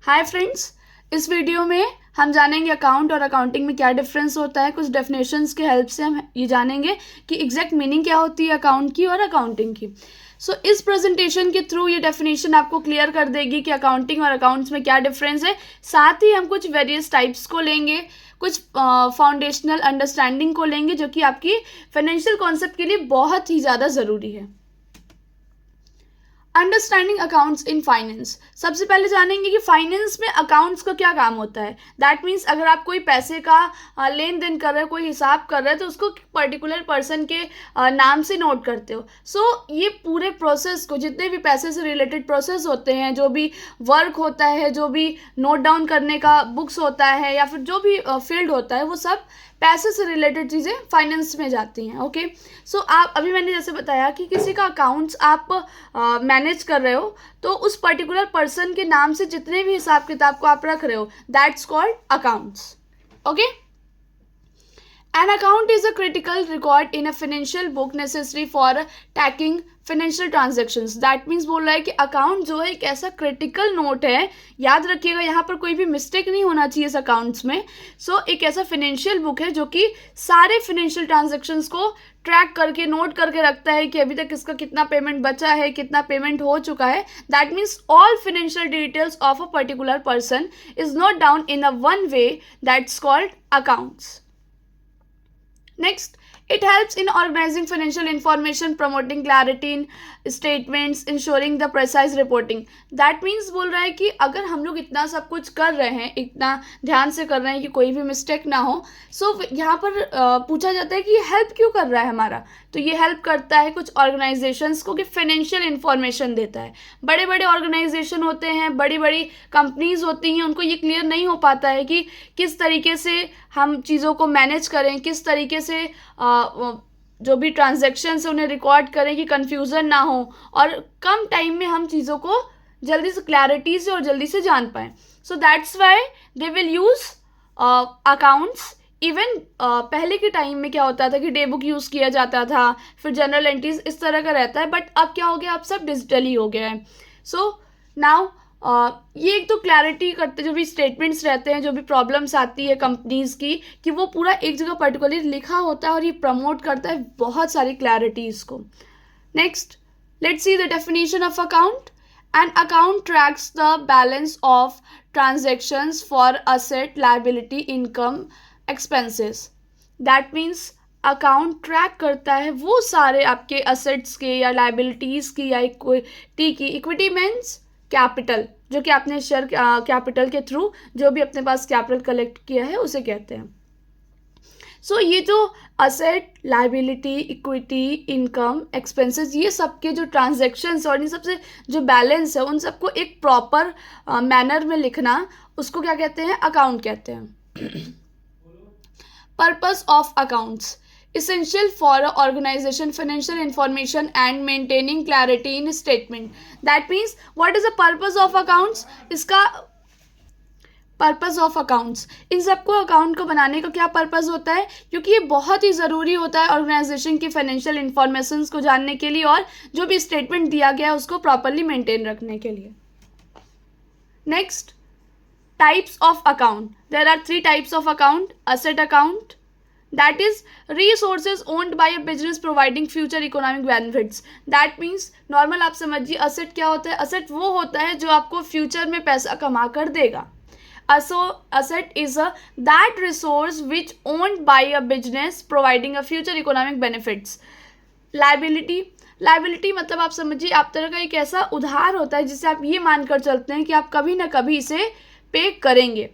Hi friends, इस video में हम जानेंगे अकाउंट और अकाउंटिंग में क्या डिफरेंस होता है। कुछ डेफिनेशंस के हेल्प से हम ये जानेंगे कि एग्जैक्ट मीनिंग क्या होती है अकाउंट की और अकाउंटिंग की। इस प्रेजेंटेशन के थ्रू ये डेफिनेशन आपको क्लियर कर देगी कि अकाउंटिंग और अकाउंट्स में क्या डिफरेंस है। साथ ही हम कुछ वेरियस टाइप्स को लेंगे, कुछ फाउंडेशनल अंडरस्टैंडिंग को लेंगे जो कि आपकी फाइनेंशियल कॉन्सेप्ट के लिए बहुत ही ज़्यादा ज़रूरी है। Understanding accounts in finance. सबसे पहले जानेंगे कि फाइनेंस में अकाउंट्स का क्या काम होता है। दैट मीन्स अगर आप कोई पैसे का लेन देन कर रहे हो, कोई हिसाब कर रहे हो, तो उसको पर्टिकुलर पर्सन के नाम से नोट करते हो। ये पूरे प्रोसेस को, जितने भी पैसे से रिलेटेड प्रोसेस होते हैं, जो भी वर्क होता है, जो भी नोट डाउन करने का बुक्स होता है या फिर जो भी फील्ड होता है, वो सब पैसे से रिलेटेड चीज़ें फाइनेंस में जाती हैं। ओके, आप अभी मैंने जैसे बताया कि किसी का अकाउंट्स आप मैनेज कर रहे हो, तो उस पर्टिकुलर पर्सन के नाम से जितने भी हिसाब किताब को आप रख रहे हो, that's called accounts. Okay, An account is a critical record in a financial book necessary for tracking financial transactions. That means बोल रहा है कि अकाउंट जो है एक ऐसा क्रिटिकल नोट है, याद रखिएगा यहाँ पर कोई भी मिस्टेक नहीं होना चाहिए इस अकाउंट्स में। एक ऐसा फाइनेंशियल बुक है जो कि सारे फाइनेंशियल ट्रांजेक्शंस को ट्रैक करके नोट करके रखता है कि अभी तक इसका कितना पेमेंट बचा है, कितना पेमेंट हो चुका है। That means all financial details of a particular person is note down in a one way, that's called accounts. Next, it helps in organizing financial information, promoting clarity in statements, ensuring the precise reporting. That means बोल रहा है कि अगर हम लोग इतना सब कुछ कर रहे हैं, इतना ध्यान से कर रहे हैं कि कोई भी मिस्टेक ना हो, यहाँ पर पूछा जाता है कि ये हेल्प क्यों कर रहा है हमारा। तो ये हेल्प करता है कुछ ऑर्गेनाइजेशंस को कि फाइनेंशियल इन्फॉर्मेशन देता है। बड़े बड़े ऑर्गेनाइजेशन होते हैं, बड़ी बड़ी कंपनीज होती हैं, उनको ये क्लियर नहीं हो पाता है कि किस तरीके से हम चीज़ों को मैनेज करें, किस तरीके से जो भी ट्रांजैक्शंस है उन्हें रिकॉर्ड करें कि कंफ्यूजन ना हो और कम टाइम में हम चीज़ों को जल्दी से क्लैरिटी से और जल्दी से जान पाएँ। That's why they will use accounts. Even पहले के टाइम में क्या होता था कि डे बुक यूज़ किया जाता था, फिर जनरल एंट्रीज इस तरह का रहता है, बट अब क्या हो गया, अब सब डिजिटली हो गया है। नाउ ये एक तो क्लैरिटी करते, जो भी स्टेटमेंट्स रहते हैं, जो भी प्रॉब्लम्स आती है कंपनीज की, कि वो पूरा एक जगह पर्टिकुलरली लिखा होता है और ये प्रमोट करता है बहुत सारी क्लैरिटीज को। Next, let's see the definition of account. An account tracks the balance of transactions for asset, liability, income, expenses. That means account track करता है वो सारे आपके असेट्स के या लाइबिलिटीज़ की या इक्विटी की। इक्विटी मीन्स कैपिटल, जो कि आपने शेयर कैपिटल के थ्रू जो भी अपने पास कैपिटल कलेक्ट किया है उसे कहते हैं। ये जो asset, liability, equity, income, expenses, ये सब के जो ट्रांजैक्शंस और इन सबसे जो बैलेंस है, उन सबको एक प्रॉपर मैनर में लिखना, उसको क्या कहते हैं, अकाउंट कहते हैं। Purpose of accounts. Essential for a organization financial information and maintaining clarity in statement. That means what is the purpose of accounts? इसका पर्पस ऑफ अकाउंट्स, इन सबको अकाउंट को बनाने का क्या पर्पस होता है, क्योंकि ये बहुत ही ज़रूरी होता है ऑर्गेनाइजेशन की फाइनेंशियल इंफॉर्मेशन को जानने के लिए और जो भी स्टेटमेंट दिया गया है उसको प्रॉपरली मेंटेन रखने के लिए। Next, types of account. There are 3 types of account. Asset account, that is resources owned by a business providing future economic benefits. that means normal आप समझिए असेट क्या होता है. असेट वो होता है जो आपको फ्यूचर में पैसा कमा कर देगा. Asset is that resource which owned by a business providing a future economic benefits. Liability मतलब आप समझिए आप तरह का एक ऐसा उधार होता है जिससे आप ये मानकर चलते हैं कि आप कभी ना कभी इसे पे करेंगे.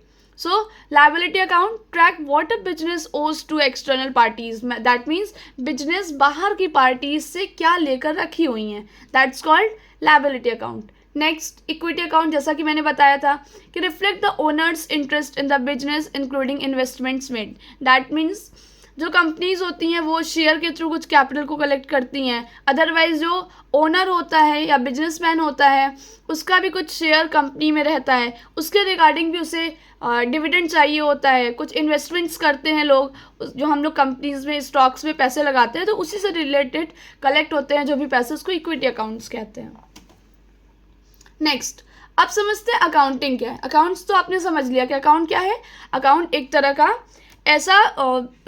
Liability account track what a business owes to external parties. That means business बाहर की parties से क्या लेकर रखी हुई हैं. That's called liability account. Next, equity account, जैसा कि मैंने बताया था कि reflect the owner's interest in the business including investments made. That means जो कंपनीज होती हैं वो शेयर के थ्रू कुछ कैपिटल को कलेक्ट करती हैं, अदरवाइज जो ओनर होता है या बिजनेसमैन होता है उसका भी कुछ शेयर कंपनी में रहता है, उसके रिगार्डिंग भी उसे डिविडेंड चाहिए होता है. कुछ इन्वेस्टमेंट्स करते हैं लोग, जो हम लोग कंपनीज में स्टॉक्स में पैसे लगाते हैं, तो उसी से रिलेटेड कलेक्ट होते हैं जो भी पैसे, उसको इक्विटी अकाउंट्स कहते हैं. नेक्स्ट, अब समझते हैं अकाउंटिंग क्या है। अकाउंट्स तो आपने समझ लिया कि अकाउंट क्या है। अकाउंट एक तरह का ऐसा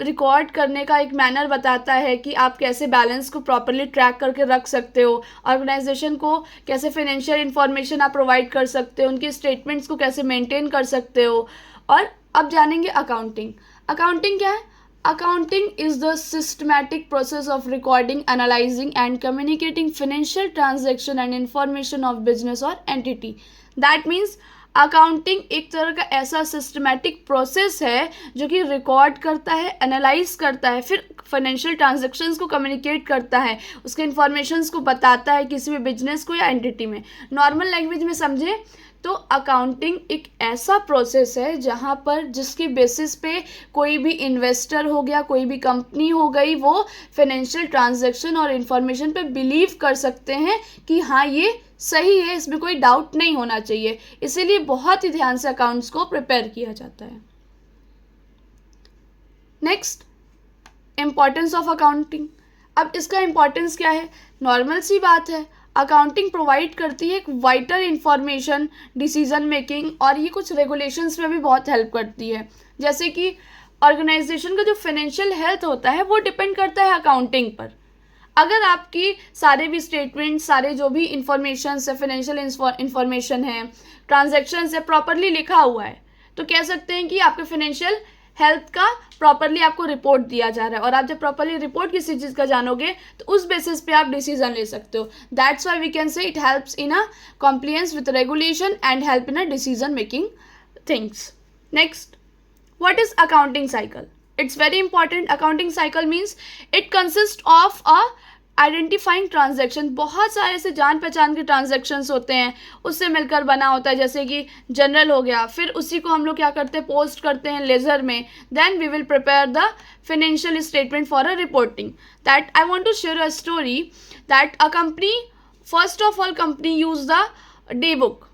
रिकॉर्ड करने का एक मैनर बताता है कि आप कैसे बैलेंस को प्रॉपरली ट्रैक करके रख सकते हो, ऑर्गेनाइजेशन को कैसे फाइनेंशियल इंफॉर्मेशन आप प्रोवाइड कर सकते हो, उनकी स्टेटमेंट्स को कैसे मेंटेन कर सकते हो। और अब जानेंगे अकाउंटिंग। अकाउंटिंग क्या है? Accounting is the systematic process of recording, analyzing, and communicating financial transaction and information of business or entity. That means accounting एक तरह का ऐसा सिस्टमैटिक प्रोसेस है जो कि रिकॉर्ड करता है, एनालाइज करता है, फिर फाइनेंशियल ट्रांजैक्शंस को कम्युनिकेट करता है, उसके इन्फॉर्मेशंस को बताता है किसी भी बिजनेस को या एंटिटी में। नॉर्मल लैंग्वेज में समझें तो अकाउंटिंग एक ऐसा प्रोसेस है जहाँ पर जिसकी बेसिस पे कोई भी इन्वेस्टर हो गया, कोई भी कंपनी हो गई, वो फाइनेंशियल ट्रांजैक्शन और इन्फॉर्मेशन पे बिलीव कर सकते हैं कि हाँ ये सही है, इसमें कोई डाउट नहीं होना चाहिए। इसीलिए बहुत ही ध्यान से अकाउंट्स को प्रिपेयर किया जाता है। Next, importance of accounting. अब इसका इम्पॉर्टेंस क्या है? नॉर्मल सी बात है, अकाउंटिंग प्रोवाइड करती है एक वाइटल इंफॉर्मेशन, डिसीजन मेकिंग, और ये कुछ रेगुलेशंस में भी बहुत हेल्प करती है। जैसे कि ऑर्गेनाइजेशन का जो फाइनेंशियल हेल्थ होता है वो डिपेंड करता है अकाउंटिंग पर। अगर आपकी सारे भी स्टेटमेंट, सारे जो भी इंफॉर्मेशन है, फाइनेंशियल इंफॉर्मेशन है, ट्रांजैक्शंस है, प्रॉपरली लिखा हुआ है, तो कह सकते हैं कि आपके फाइनेंशियल हेल्थ का प्रॉपरली आपको रिपोर्ट दिया जा रहा है। और आप जब प्रॉपरली रिपोर्ट किसी चीज़ का जानोगे तो उस बेसिस पे आप डिसीजन ले सकते हो। That's why we can say it helps in a compliance with regulation and help in a decision making things. Next, what is accounting cycle? It's very important. Accounting cycle means it consists of a identifying transaction. बहुत सारे ऐसे जान पहचान के transactions होते हैं, उससे मिलकर बना होता है। जैसे कि जनरल हो गया, फिर उसी को हम लोग क्या करते हैं, पोस्ट करते हैं लेजर में। Then we will prepare the financial statement for a reporting. That I want to share a story that a company, first of all company use the day book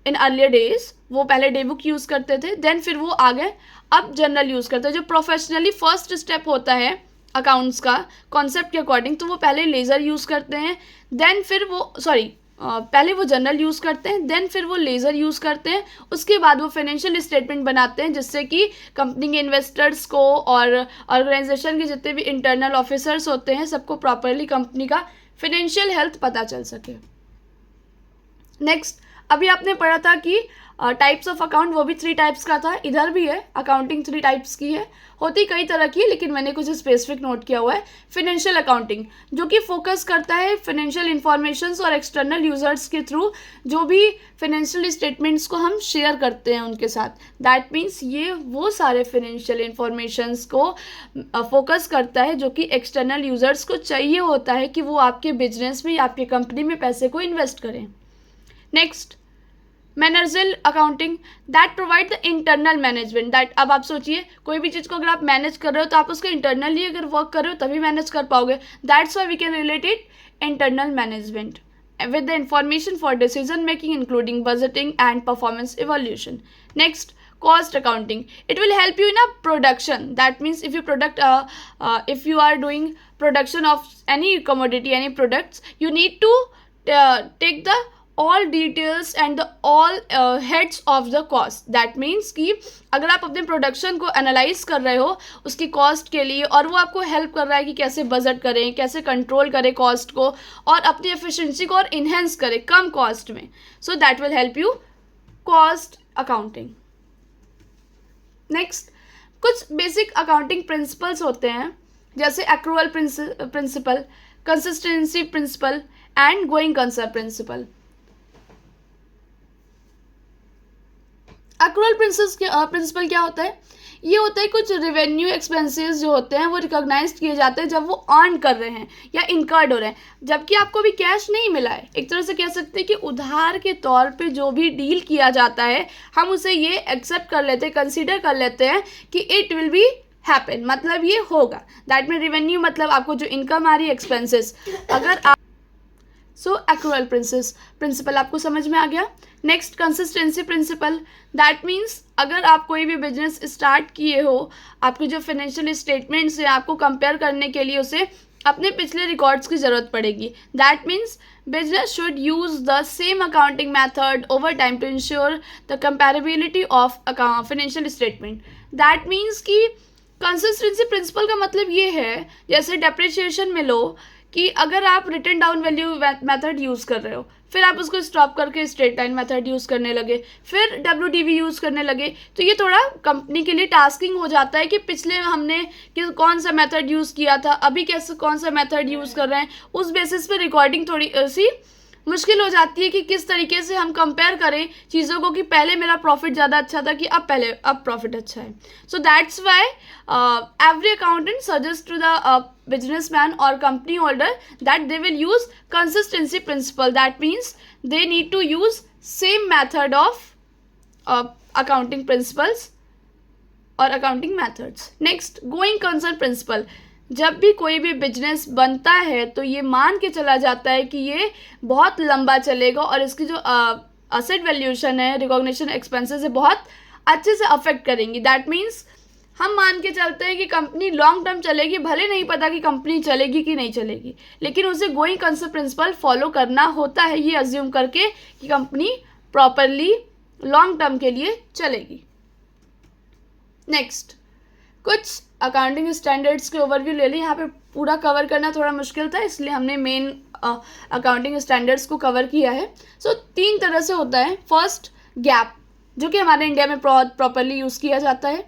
in earlier days. वो पहले day book use करते थे, then फिर वो आ गए अब general use करते हैं। जो प्रोफेशनली फर्स्ट स्टेप होता है अकाउंट्स का कॉन्सेप्ट के अकॉर्डिंग, तो वो पहले लेज़र यूज़ करते हैं, देन फिर वो पहले वो जनरल यूज़ करते हैं, देन फिर वो लेज़र यूज़ करते हैं। उसके बाद वो फाइनेंशियल स्टेटमेंट बनाते हैं जिससे कि कंपनी के इन्वेस्टर्स को और ऑर्गेनाइजेशन के जितने भी इंटरनल ऑफिसर्स होते हैं सबको प्रॉपरली कंपनी का फाइनेंशियल हेल्थ पता चल सके। नेक्स्ट, अभी आपने पढ़ा था कि टाइप्स ऑफ अकाउंट, वो भी 3 टाइप्स का था। इधर भी है, अकाउंटिंग 3 टाइप्स की है, होती कई तरह की, लेकिन मैंने कुछ स्पेसिफिक नोट किया हुआ है। फाइनेंशियल अकाउंटिंग जो कि फोकस करता है फाइनेंशियल इंफॉर्मेशंस और एक्सटर्नल यूजर्स के थ्रू जो भी फाइनेंशियल स्टेटमेंट्स को हम शेयर करते हैं उनके साथ। दैट मीन्स ये वो सारे फाइनेंशियल इंफॉर्मेशंस को फोकस करता है जो कि एक्सटर्नल यूजर्स को चाहिए होता है कि वो आपके बिजनेस में या आपके कंपनी में पैसे को इन्वेस्ट करें। Next, managerial accounting that provide the internal management. That, अब आप सोचिए कोई भी चीज़ को अगर आप मैनेज कर रहे हो तो आप उसको इंटरनली अगर वर्क कर रहे हो तभी मैनेज कर पाओगे। That's why we can relate it internal management with the information for decision making including budgeting and performance evolution. Next, cost accounting. It will help you in a production. That means if you are doing production of any commodity, any products, you need to take the all details and the all heads of the cost. That means कि अगर आप अपने production को analyse कर रहे हो उसकी cost के लिए, और वो आपको हेल्प कर रहा है कि कैसे बजट करें, कैसे कंट्रोल करें कॉस्ट को और अपनी एफिशिएंसी को और इन्हेंस करें कम कॉस्ट में, so that will help you cost accounting. Next, कुछ बेसिक अकाउंटिंग प्रिंसिपल्स होते हैं जैसे accrual principle, consistency principle and going concern principle. Accrual principle क्या होता है? ये होता है कुछ रेवेन्यू एक्सपेंसेस जो होते हैं वो रिकॉग्नाइज किए जाते हैं जब वो अर्न कर रहे हैं या इनकर्ड हो रहे हैं, जबकि आपको भी कैश नहीं मिला है। एक तरह से कह सकते हैं कि उधार के तौर पे जो भी डील किया जाता है हम उसे ये एक्सेप्ट कर लेते हैं, कंसीडर कर लेते हैं कि इट विल बी हैपन, मतलब ये होगा। दैट मीन रेवेन्यू मतलब आपको जो इनकम आ रही है, एक्सपेंसेस। अगर आप एक्रूअल प्रिंसिपल आपको समझ में आ गया। Next, consistency principle. That means अगर आप कोई भी बिजनेस स्टार्ट किए हो, आपके जो फाइनेंशियल स्टेटमेंट्स हैं आपको कंपेयर करने के लिए उसे अपने पिछले रिकॉर्ड्स की ज़रूरत पड़ेगी. That means business should use the same accounting method over time to ensure the comparability of financial statement. That means कि कंसिस्टेंसी प्रिंसिपल का मतलब ये है, जैसे डेप्रिसिएशन में लो कि अगर आप written down value method use कर रहे हो, फिर आप उसको स्टॉप करके स्ट्रेट लाइन मेथड यूज़ करने लगे, फिर WDV यूज़ करने लगे, तो ये थोड़ा कंपनी के लिए टास्किंग हो जाता है कि पिछले हमने कौन सा मेथड यूज़ किया था, अभी कैसे कौन सा मेथड यूज़ कर रहे हैं, उस बेसिस पे रिकॉर्डिंग थोड़ी सी मुश्किल हो जाती है कि किस तरीके से हम कंपेयर करें चीज़ों को कि पहले मेरा प्रॉफिट ज़्यादा अच्छा था कि अब प्रॉफिट अच्छा है. So that's why every accountant suggest to the businessman or company holder that they will use consistency principle. That means they need to use same method of accounting principles or accounting methods. Next, going concern principle. जब भी कोई भी business बनता है तो ये मान के चला जाता है कि ये बहुत लंबा चलेगा और इसकी जो असेट वैल्यूएशन है, रिकॉग्निशन एक्सपेंसेस है, बहुत अच्छे से अफेक्ट करेंगी. दैट मीन्स हम मान के चलते हैं कि कंपनी लॉन्ग टर्म चलेगी, भले नहीं पता कि कंपनी चलेगी कि नहीं चलेगी, लेकिन उसे गोइंग कंसर्न प्रिंसिपल फॉलो करना होता है, ये अज्यूम करके कि कंपनी प्रॉपरली लॉन्ग टर्म के लिए चलेगी. नेक्स्ट, कुछ अकाउंटिंग स्टैंडर्ड्स के ओवरव्यू ले लें. यहाँ पे पूरा कवर करना थोड़ा मुश्किल था, इसलिए हमने मेन अकाउंटिंग स्टैंडर्ड्स को कवर किया है. सो 3 तरह से होता है. फर्स्ट, गैप, जो कि हमारे इंडिया में प्रॉपरली यूज़ किया जाता है.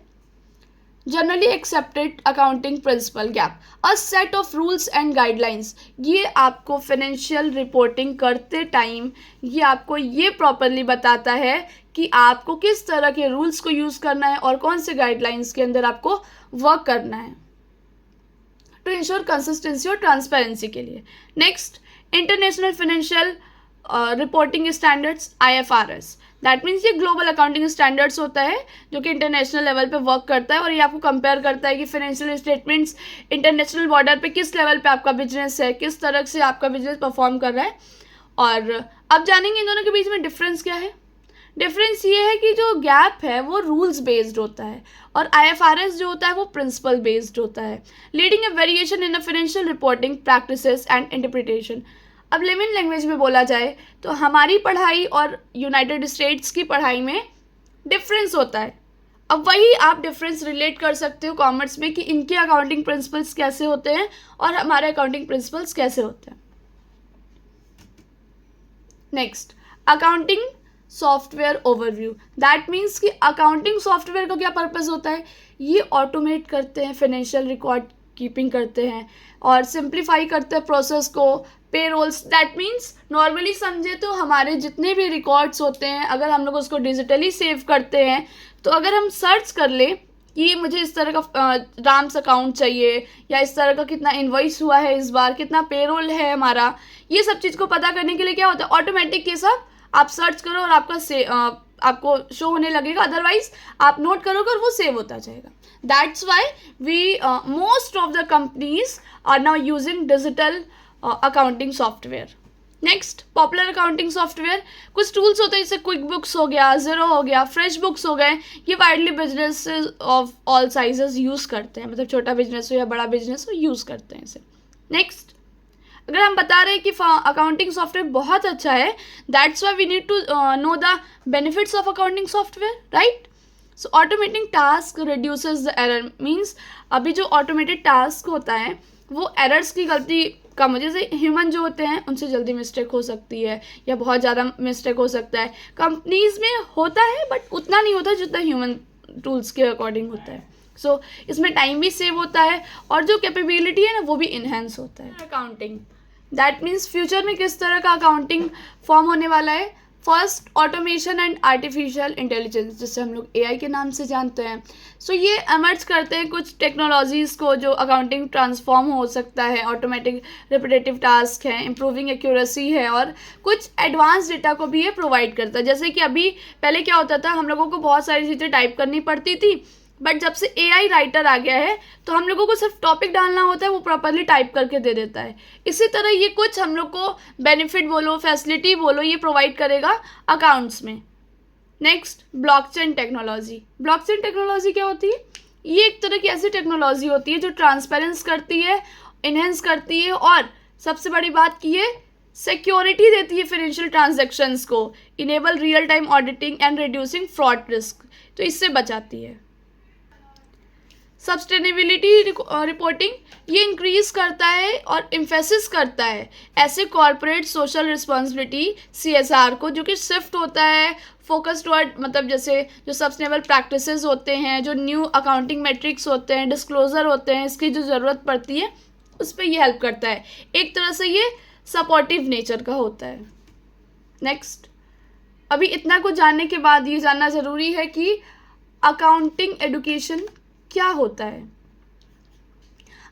Generally accepted accounting principle gap, a set of rules and guidelines. ये आपको फाइनेंशियल रिपोर्टिंग करते टाइम ये आपको ये प्रॉपरली बताता है कि आपको किस तरह के रूल्स को यूज़ करना है और कौन से गाइडलाइंस के अंदर आपको वर्क करना है टू इंश्योर कंसिस्टेंसी और ट्रांसपेरेंसी के लिए. Next, international financial reporting standards, IFRS. That means ये ग्लोबल अकाउंटिंग स्टैंडर्ड्स होता है जो कि इंटरनेशनल लेवल पे वर्क करता है और ये आपको कंपेयर करता है कि फाइनेंशियल स्टेटमेंट्स इंटरनेशनल बॉर्डर पे किस लेवल पे आपका बिजनेस है, किस तरह से आपका बिजनेस परफॉर्म कर रहा है. और अब जानेंगे इन दोनों के बीच में डिफरेंस क्या है. डिफरेंस ये है कि जो गैप है वो रूल्स बेस्ड होता है और IFRS जो होता है वो प्रिंसिपल बेस्ड होता है, leading a variation in a financial reporting practices and interpretation. अब लेमन लैंग्वेज में बोला जाए तो हमारी पढ़ाई और यूनाइटेड स्टेट्स की पढ़ाई में डिफरेंस होता है. अब वही आप डिफरेंस रिलेट कर सकते हो कॉमर्स में कि इनके अकाउंटिंग प्रिंसिपल्स कैसे होते हैं और हमारे अकाउंटिंग प्रिंसिपल्स कैसे होते हैं. Next, accounting software overview. That means कि अकाउंटिंग सॉफ्टवेयर का क्या पर्पस होता है. ये ऑटोमेट करते हैं, फाइनेंशियल रिकॉर्ड कीपिंग करते हैं और सिंप्लीफाई करते हैं प्रोसेस को. पेरोल्स, दैट मीन्स नॉर्मली समझे तो हमारे जितने भी रिकॉर्ड्स होते हैं अगर हम लोग उसको डिजिटली सेव करते हैं तो अगर हम सर्च कर लें कि मुझे इस तरह का राम्स अकाउंट चाहिए या इस तरह का कितना इनवॉइस हुआ है इस बार, कितना पेरोल है हमारा, ये सब चीज़ को पता करने के लिए क्या होता है, ऑटोमेटिक ये सब आप सर्च करो और आपको शो होने लगेगा. अदरवाइज आप नोट करोगे और वो सेव होता जाएगा. That's why we most of the companies are now using digital accounting software. Next, popular accounting software. कुछ टूल्स होते हैं जैसे क्विक बुक्स हो गया, ज़ीरो हो गया, फ्रेश बुक्स हो गए. ये widely business of all sizes use करते हैं, मतलब छोटा बिजनेस हो या बड़ा बिजनेस हो यूज़ करते हैं इसे. नेक्स्ट, अगर हम बता रहे हैं कि अकाउंटिंग सॉफ्टवेयर बहुत अच्छा है, that's why we need to know the benefits of accounting software, right. So automating task reduces the error. Means अभी जो ऑटोमेटेड टास्क होता है वो एरर्स की गलती कम हो. जैसे ह्यूमन जो होते हैं उनसे जल्दी मिस्टेक हो सकती है या बहुत ज़्यादा मिस्टेक हो सकता है. कंपनीज़ में होता है बट उतना नहीं होता जितना ह्यूमन टूल्स के अकॉर्डिंग होता है. सो इसमें टाइम भी सेव होता है और जो कैपेबिलिटी है ना वो भी इन्हेंस होता है. अकाउंटिंग, दैट मीन्स फ्यूचर में किस तरह का अकाउंटिंग फॉर्म होने वाला है. First, automation and artificial intelligence, जिसे हम लोग AI के नाम से जानते हैं. सो ये एमर्ज करते हैं कुछ टेक्नोलॉजीज़ को जो अकाउंटिंग ट्रांसफॉर्म हो सकता है. ऑटोमेटिक रिपीटेटिव टास्क है, इम्प्रूविंग एक्यूरेसी है और कुछ एडवांस डेटा को भी ये प्रोवाइड करता है. जैसे कि अभी पहले क्या होता था, हम लोगों को बहुत सारी चीज़ें टाइप करनी पड़ती थी, बट जब से AI राइटर आ गया है तो हम लोगों को सिर्फ टॉपिक डालना होता है, वो प्रॉपरली टाइप करके दे देता है. इसी तरह ये कुछ हम लोग को बेनिफिट बोलो, फैसिलिटी बोलो, ये प्रोवाइड करेगा अकाउंट्स में. Next, blockchain technology. Blockchain technology क्या होती है. ये एक तरह की ऐसी टेक्नोलॉजी होती है जो ट्रांसपेरेंस करती है इन्हेंस करती है और सबसे बड़ी बात की ये सिक्योरिटी देती है फाइनेंशियल ट्रांजैक्शंस को, enable real time auditing and reducing fraud risk, तो इससे बचाती है। सस्टेनेबिलिटी रिपोर्टिंग ये इंक्रीज करता है और इम्फेसिस करता है ऐसे कॉर्पोरेट सोशल रिस्पॉन्सिबिलिटी CSR को, जो कि शिफ्ट होता है फोकस टुवर्ड, मतलब जैसे जो सस्टेनेबल प्रैक्टिसेस होते हैं, जो न्यू अकाउंटिंग मेट्रिक्स होते हैं, डिस्क्लोजर होते हैं, इसकी जो ज़रूरत पड़ती है उस पर ये हेल्प करता है। एक तरह से ये सपोर्टिव नेचर का होता है। नेक्स्ट, अभी इतना कुछ जानने के बाद ये जानना ज़रूरी है कि अकाउंटिंग एडुकेशन क्या होता है।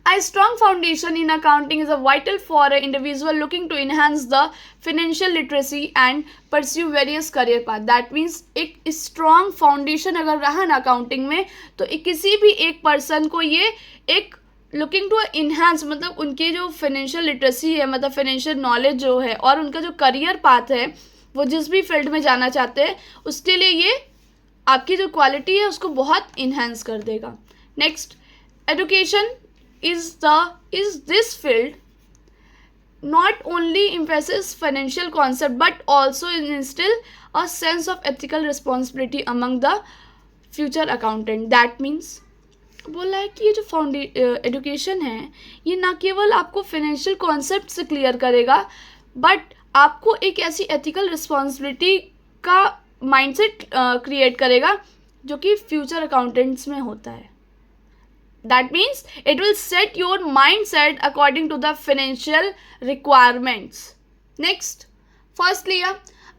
A strong foundation in accounting is a vital for an individual looking to enhance the financial literacy and pursue various career path. That means एक strong foundation अगर रहा ना अकाउंटिंग में, तो किसी भी एक पर्सन को ये एक लुकिंग टू इन्हांस, मतलब उनकी जो फाइनेंशियल लिटरेसी है, मतलब फाइनेंशियल नॉलेज जो है, और उनका जो करियर पाथ है, वो जिस भी फील्ड में जाना चाहते हैं उसके लिए ये आपकी जो क्वालिटी है उसको बहुत इन्हांस कर देगा। Next, education is this field not only emphasizes financial concept but also instill a sense of ethical responsibility among the future accountant. That means बोला है कि ये जो एजुकेशन है ये ना केवल आपको फाइनेंशियल कॉन्सेप्ट से क्लियर करेगा, बट आपको एक ऐसी एथिकल रिस्पॉन्सिबिलिटी का माइंडसेट क्रिएट करेगा जो कि फ्यूचर अकाउंटेंट्स में होता है। That means it will set your mindset according to the financial requirements. Next, firstly,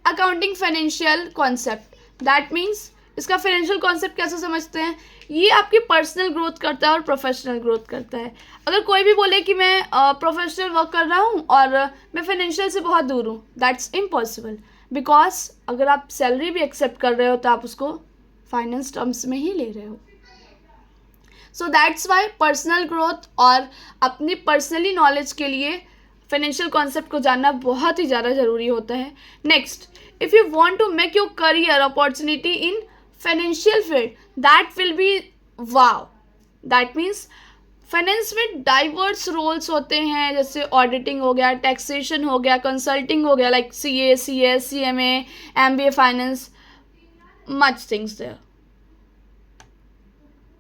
accounting financial concept. That means इसका फाइनेंशियल कॉन्सेप्ट कैसे समझते हैं, ये आपकी पर्सनल ग्रोथ करता है और प्रोफेशनल ग्रोथ करता है। अगर कोई भी बोले कि मैं प्रोफेशनल वर्क कर रहा हूँ और मैं फाइनेंशियल से बहुत दूर हूँ, दैट्स इम्पॉसिबल, बिकॉज अगर आप सैलरी भी एक्सेप्ट कर रहे हो तो आप उसको फाइनेंस टर्म्स में ही ले रहे हो। सो दैट्स वाई पर्सनल ग्रोथ और अपनी पर्सनली नॉलेज के लिए फाइनेंशियल कॉन्सेप्ट को जानना बहुत ही ज़्यादा ज़रूरी होता है। Next, if you want to make your career opportunity in financial field, that will be wow. That means finance में डाइवर्स रोल्स होते हैं, जैसे ऑडिटिंग हो गया, टैक्सेशन हो गया, कंसल्टिंग हो गया, like CA, CS, CMA, MBA finance, much things there.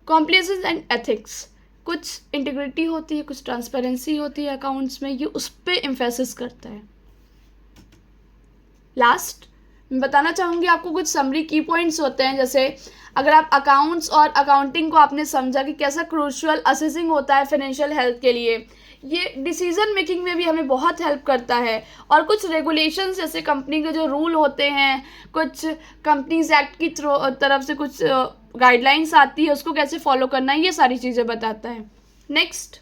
Compliance and ethics, कुछ इंटीग्रिटी होती है, कुछ ट्रांसपेरेंसी होती है अकाउंट्स में, ये उस पर एम्फेसिस करता है। लास्ट मैं बताना चाहूँगी आपको कुछ समरी की पॉइंट्स होते हैं, जैसे अगर आप अकाउंट्स और अकाउंटिंग को आपने समझा कि कैसा क्रूशियल असेसिंग होता है फाइनेंशियल हेल्थ के लिए, ये डिसीजन मेकिंग में भी हमें बहुत हेल्प करता है। और कुछ रेगुलेशंस, जैसे कंपनी के जो रूल होते हैं, कुछ कंपनीज एक्ट की तरफ से कुछ गाइडलाइंस आती है, उसको कैसे फॉलो करना है, ये सारी चीज़ें बताता है। Next,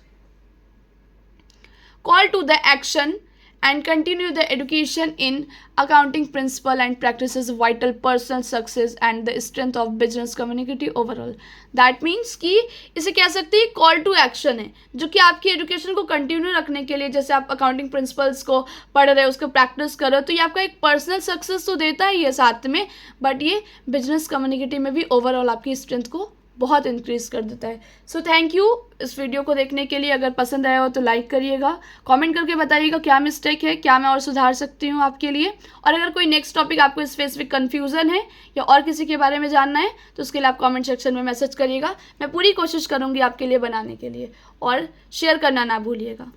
call to the action and continue the education in accounting principle and practices vital personal success and the strength of business community overall. That means कि इसे कह सकते हैं कॉल टू एक्शन है, जो कि आपकी एजुकेशन को कंटिन्यू रखने के लिए, जैसे आप अकाउंटिंग प्रिंसिपल्स को पढ़ रहे हो, उसको प्रैक्टिस कर रहे हो, तो ये आपका एक पर्सनल सक्सेस तो देता है ये साथ में, बट ये बिजनेस कम्युनिटी में भी ओवरऑल आपकी स्ट्रेंथ को बहुत इंक्रीज़ कर देता है। सो थैंक यू इस वीडियो को देखने के लिए। अगर पसंद आया हो तो लाइक करिएगा, कमेंट करके बताइएगा क्या मिस्टेक है, क्या मैं और सुधार सकती हूँ आपके लिए। और अगर कोई नेक्स्ट टॉपिक आपको स्पेसिफिक कन्फ्यूज़न है या और किसी के बारे में जानना है तो उसके लिए आप कमेंट सेक्शन में मैसेज करिएगा, मैं पूरी कोशिश करूँगी आपके लिए बनाने के लिए। और शेयर करना ना भूलिएगा।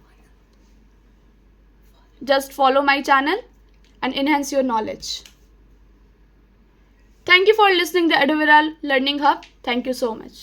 Just follow my channel and enhance your knowledge. Thank you for listening to Eduviral Learning Hub. Thank you so much.